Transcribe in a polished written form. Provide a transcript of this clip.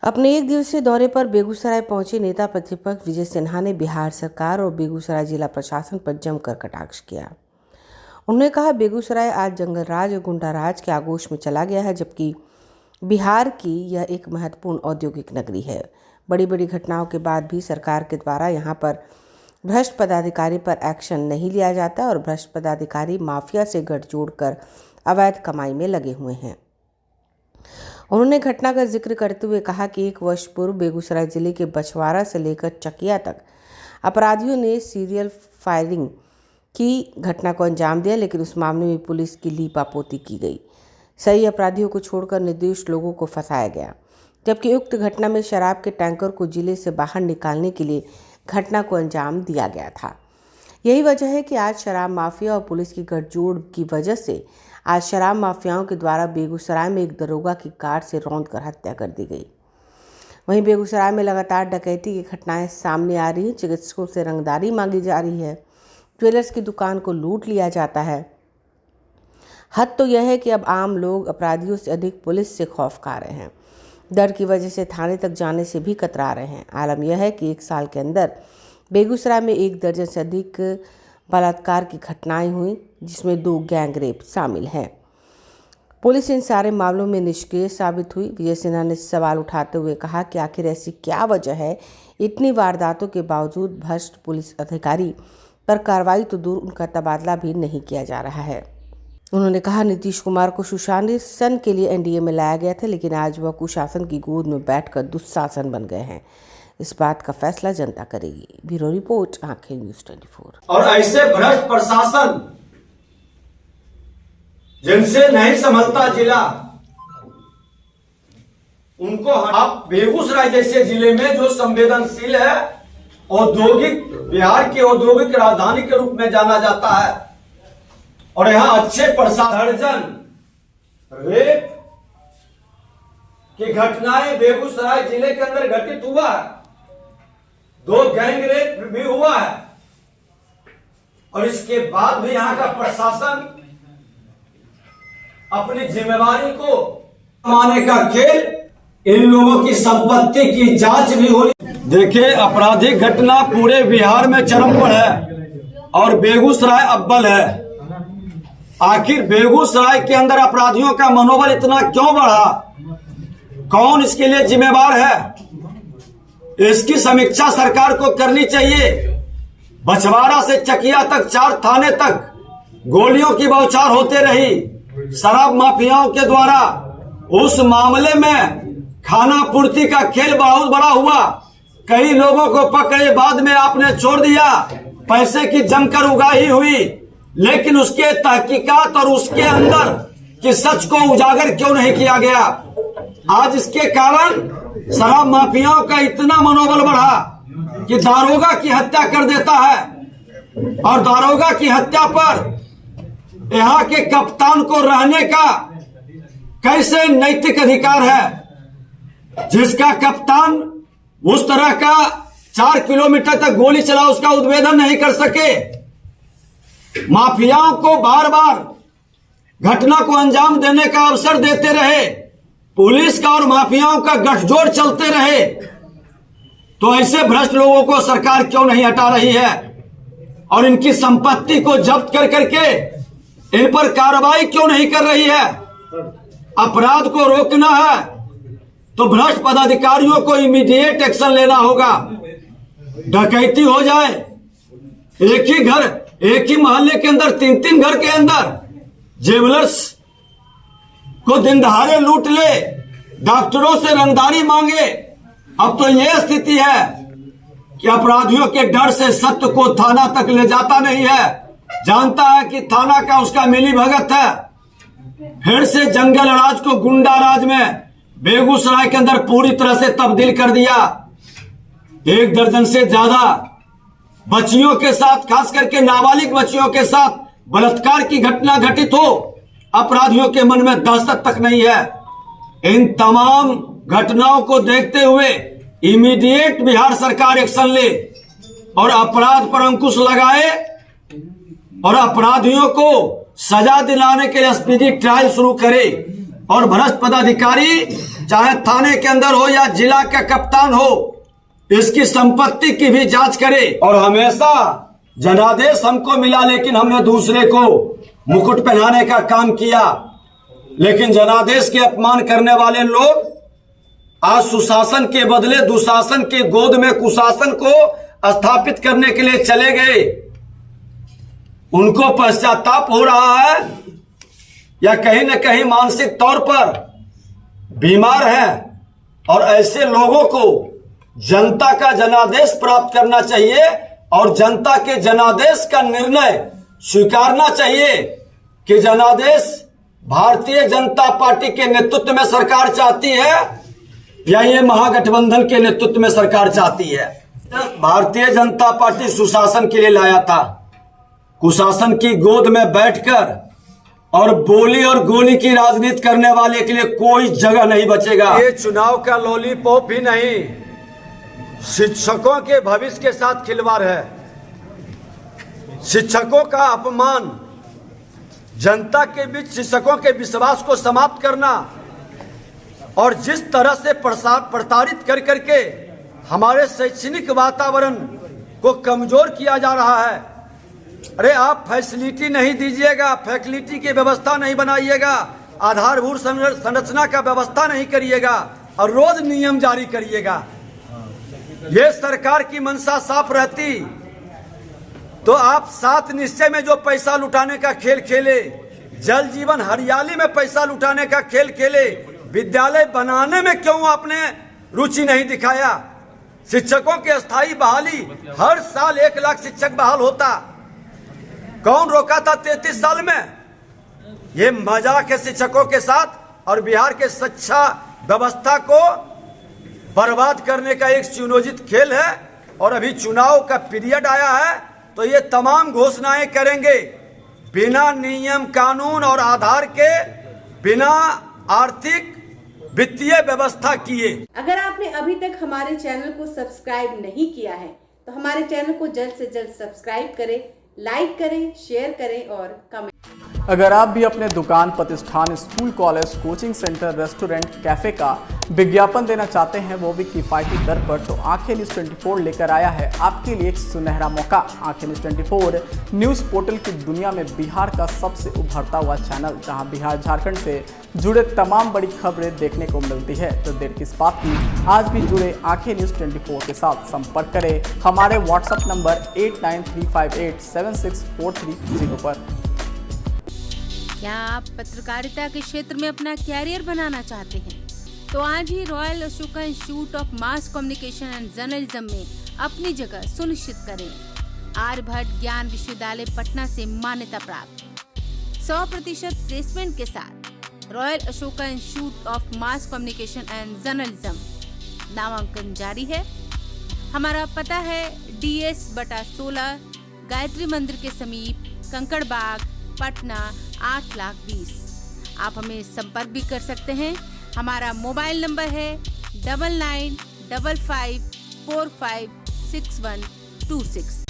अपने एक दिवसीय दौरे पर बेगूसराय पहुंचे नेता प्रतिपक्ष विजय सिन्हा ने बिहार सरकार और बेगूसराय जिला प्रशासन पर जमकर कटाक्ष किया। उन्होंने कहा, बेगूसराय आज जंगलराज और गुंडाराज के आगोश में चला गया है, जबकि बिहार की यह एक महत्वपूर्ण औद्योगिक नगरी है। बड़ी बड़ी घटनाओं के बाद भी सरकार के द्वारा यहाँ पर भ्रष्ट पदाधिकारी पर एक्शन नहीं लिया जाता और भ्रष्ट पदाधिकारी माफिया से गठजोड़ कर अवैध कमाई में लगे हुए हैं। उन्होंने घटना का जिक्र करते हुए कहा कि 1 वर्ष पूर्व बेगूसराय जिले के बछवाड़ा से लेकर चकिया तक अपराधियों ने सीरियल फायरिंग की घटना को अंजाम दिया, लेकिन उस मामले में पुलिस की लीपापोती की गई। सही अपराधियों को छोड़कर निर्दोष लोगों को फंसाया गया, जबकि उक्त घटना में शराब के टैंकर को जिले से बाहर निकालने के लिए घटना को अंजाम दिया गया था। यही वजह है कि आज शराब माफिया और पुलिस की गठजोड़ की वजह से आज शराब माफियाओं के द्वारा बेगूसराय में एक दरोगा की कार से रौंदकर हत्या कर दी गई। वहीं बेगूसराय में लगातार डकैती की घटनाएं सामने आ रही हैं। चिकित्सकों से रंगदारी मांगी जा रही है, ज्वेलर्स की दुकान को लूट लिया जाता है। हद तो यह है कि अब आम लोग अपराधियों से अधिक पुलिस से खौफ खा रहे हैं। डर की वजह से थाने तक जाने से भी कतरा रहे हैं। आलम यह है कि 1 साल के अंदर बेगूसराय में 1 दर्जन से अधिक बलात्कार की घटनाएं हुई, जिसमें 2 गैंग रेप शामिल हैं। पुलिस इन सारे मामलों में निष्क्रिय साबित हुई। विजय सिन्हा ने सवाल उठाते हुए कहा कि आखिर ऐसी क्या वजह है, इतनी वारदातों के बावजूद भ्रष्ट पुलिस अधिकारी पर कार्रवाई तो दूर, उनका तबादला भी नहीं किया जा रहा है। उन्होंने कहा, नीतीश कुमार को सुशासन के लिए एनडीए में लाया गया था, लेकिन आज वह कुशासन की गोद में बैठकर दुशासन बन गए हैं। इस बात का फैसला जनता करेगी। ब्यूरो रिपोर्ट, आंखें न्यूज़ 24। और ऐसे भ्रष्ट प्रशासन जिनसे नहीं संभलता जिला, उनको आप बेगूसराय जैसे जिले में जो संवेदनशील है, औद्योगिक, बिहार की औद्योगिक राजधानी के रूप में जाना जाता है, और यहां अच्छे प्रशासन रेप की घटनाएं बेगूसराय जिले के अंदर घटित हुआ है। 2 गैंग रेप भी हुआ है, और इसके बाद भी यहां का प्रशासन अपनी जिम्मेवारी को मानने का खेल, इन लोगों की संपत्ति की जांच भी होनी। देखिए, आपराधिक घटना पूरे बिहार में चरम पर है और बेगूसराय अव्वल है। आखिर बेगूसराय के अंदर अपराधियों का मनोबल इतना क्यों बढ़ा? कौन इसके लिए जिम्मेवार है? इसकी समीक्षा सरकार को करनी चाहिए। बछवाड़ा से चकिया तक 4 थाने तक गोलियों की बौछार होते रही शराब माफियाओं के द्वारा। उस मामले में खाना पूर्ति का खेल बहुत बड़ा हुआ। कई लोगों को पकड़े, बाद में आपने छोड़ दिया। पैसे की जमकर उगाही हुई, लेकिन उसके तहकीकात और उसके अंदर कि सच को उजागर क्यों नहीं किया गया? आज इसके कारण शराब माफियाओं का इतना मनोबल बढ़ा कि दारोगा की हत्या कर देता है, और दारोगा की हत्या पर यहाँ के कप्तान को रहने का कैसे नैतिक अधिकार है? जिसका कप्तान उस तरह का 4 किलोमीटर तक गोली चला, उसका उद्भेदन नहीं कर सके। माफियाओं को बार बार घटना को अंजाम देने का अवसर देते रहे, पुलिस का और माफियाओं का गठजोड़ चलते रहे, तो ऐसे भ्रष्ट लोगों को सरकार क्यों नहीं हटा रही है? और इनकी संपत्ति को जब्त कर करके इन पर कार्रवाई क्यों नहीं कर रही है? अपराध को रोकना है तो भ्रष्ट पदाधिकारियों को इमीडिएट एक्शन लेना होगा। डकैती हो जाए, एक ही घर, एक ही मोहल्ले के अंदर 3-3 घर के अंदर ज्वेलर्स को दिन दहाड़े लूट ले, डॉक्टरों से रंगदारी मांगे। अब तो यह स्थिति है कि अपराधियों के डर से सत्य को थाना तक ले जाता नहीं है। जानता है कि थाना का उसका मिली भगत है। फिर से जंगल राज को गुंडा राज में बेगूसराय के अंदर पूरी तरह से तब्दील कर दिया। 1 दर्जन से ज्यादा बच्चियों के साथ, खास करके नाबालिग बच्चियों के साथ बलात्कार की घटना घटित हो, अपराधियों के मन में दहशत तक नहीं है। इन तमाम घटनाओं को देखते हुए इमीडिएट बिहार सरकार एक्शन ले और अपराध पर अंकुश लगाए और अपराधियों को सजा दिलाने के लिए स्पीडी ट्रायल शुरू करे और भ्रष्ट पदाधिकारी चाहे थाने के अंदर हो या जिला का कप्तान हो, इसकी संपत्ति की भी जांच करे। और हमेशा जनादेश हमको मिला, लेकिन हमने दूसरे को मुकुट पहनाने का काम किया। लेकिन जनादेश के अपमान करने वाले लोग आज सुशासन के बदले दुशासन के गोद में कुशासन को स्थापित करने के लिए चले गए। उनको पश्चाताप हो रहा है या कहीं न कहीं मानसिक तौर पर बीमार है। और ऐसे लोगों को जनता का जनादेश प्राप्त करना चाहिए और जनता के जनादेश का निर्णय स्वीकारना चाहिए कि जनादेश भारतीय जनता पार्टी के नेतृत्व में सरकार चाहती है या ये महागठबंधन के नेतृत्व में सरकार चाहती है। भारतीय जनता पार्टी सुशासन के लिए लाया था। कुशासन की गोद में बैठकर और बोली और गोली की राजनीति करने वाले के लिए कोई जगह नहीं बचेगा। ये चुनाव का लॉलीपॉप भी नहीं, शिक्षकों के भविष्य के साथ खिलवाड़ है। शिक्षकों का अपमान, जनता के बीच शिक्षकों के विश्वास को समाप्त करना और जिस तरह से प्रताड़ित कर करके हमारे शैक्षणिक वातावरण को कमजोर किया जा रहा है। अरे आप फैसिलिटी नहीं दीजिएगा, फैकल्टी की व्यवस्था नहीं बनाइएगा, आधारभूत संरचना का व्यवस्था नहीं करिएगा और रोज नियम जारी करिएगा। ये सरकार की मंशा साफ रहती तो आप 7 निश्चय में जो पैसा लुटाने का खेल खेले, जल जीवन हरियाली में पैसा लुटाने का खेल खेले, विद्यालय बनाने में क्यों आपने रुचि नहीं दिखाया? शिक्षकों की अस्थायी बहाली, हर साल 1 लाख शिक्षक बहाल होता, कौन रोका था 33 साल में? ये मजाक है शिक्षकों के साथ और बिहार के शिक्षा व्यवस्था को बर्बाद करने का एक सुनियोजित खेल है। और अभी चुनाव का पीरियड आया है तो ये तमाम घोषणाएं करेंगे बिना नियम कानून और आधार के, बिना आर्थिक वित्तीय व्यवस्था किए। अगर आपने अभी तक हमारे चैनल को सब्सक्राइब नहीं किया है तो हमारे चैनल को जल्द से जल्द सब्सक्राइब करें, लाइक करें, शेयर करें और कमेंट। अगर आप भी अपने दुकान, प्रतिष्ठान, school, college, coaching centre, restaurant, cafe का विज्ञापन देना चाहते हैं, वो भी किफ़ायती दर पर, तो आंखें न्यूज़ 24 लेकर आया है आपके लिए एक सुनहरा मौका। आंखें न्यूज़ 24 न्यूज़ पोर्टल की दुनिया में बिहार का सबसे उभरता हुआ चैनल, जहां बिहार झारखंड से जुड़े तमाम बड़ी खबरें देखने को मिलती है। तो देर किस बात की, आज भी जुड़े आंखें न्यूज़ 24 के साथ। संपर्क करें हमारे व्हाट्सएप नंबर 8935876430 पर। क्या आप पत्रकारिता के क्षेत्र में अपना कैरियर बनाना चाहते हैं? तो आज ही Royal Ashoka Institute of Mass Communication and Journalism में अपनी जगह सुनिश्चित करें। आर्यभट्ट ज्ञान विश्वविद्यालय पटना से मान्यता प्राप्त 100% प्लेसमेंट के साथ royal Ashoka Institute of Mass Communication and journalism नामांकन जारी है। हमारा पता है DS/16 गायत्री मंदिर के समीप, कंकड़बाग, पटना 8,20,000। आप हमें संपर्क भी कर सकते हैं। हमारा मोबाइल नंबर है 9955456126।